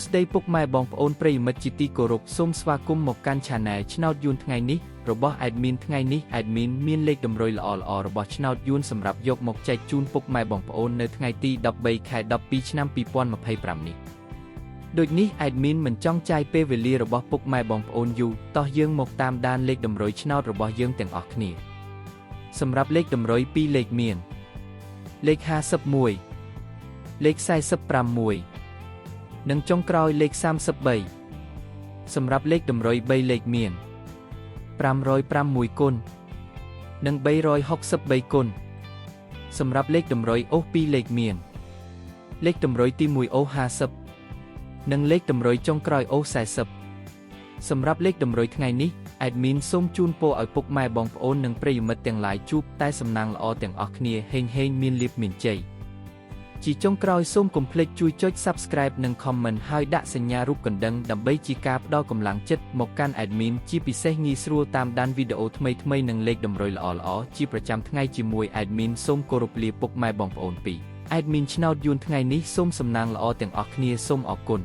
ស្ដីពុកម៉ែបងប្អូនប្រិយមិត្តជាទីគោរពសូមស្វាគមន៍មកកាន់ Channel ឆ្នោតយួនថ្ងៃនេះរបស់ Admin ថ្ងៃនេះ Admin មានលេខតម្រុយល្អៗរបស់ឆ្នោតយួនសម្រាប់យកមកចែកជូនពុកម៉ែបងប្អូននៅថ្ងៃទី13 ខែ 12 ឆ្នាំ 2025 នេះដូចនេះ Admin មិនចង់ចាយពេលវេលារបស់ពុកម៉ែបងប្អូនយូរតោះយើងមកតាមដានលេខតម្រុយឆ្នោតរបស់យើងទាំងអស់គ្នាសម្រាប់លេខតម្រុយ2លេខមានលេខ51លេខ45និងចុងក្រោយលេខ33សម្រាប់លេខតម្រុយ3លេខមាន506គុណនិង363គុណសម្រាប់លេខតម្រុយអូស2លេខមានលេខតម្រុយទី1អូស50និងលេខតម្រុយចុងក្រោយអូស40សម្រាប់លេខតម្រុយថ្ងៃនេះ Admin សូមជូនពរឲ្យពុកម៉ែបងប្អូននិងប្រិយមិត្តទាំងឡាយជួបតែសំណាងល្អទាំងអស់គ្នាហេងមានលាភមានជ័យជាចុងក្រោយសូមកុំភ្លេចជួយចុច Subscribe និង Comment ហើយដាក់សញ្ញារូបកណ្ដឹងដើម្បីជាការផ្ដល់កម្លាំងចិត្តមកកាន់ Admin ជាពិសេសងាយស្រួលតាមដានវីដេអូថ្មីៗនិងលេខតម្រុយល្អៗជាប្រចាំថ្ងៃជាមួយ Admin សូមគោរពលាពុកម៉ែបងប្អូនពី Admin ឆ្នោតយួនថ្ងៃនេះសូមសំណាងល្អទាំងអស់គ្នាសូមអរគុណ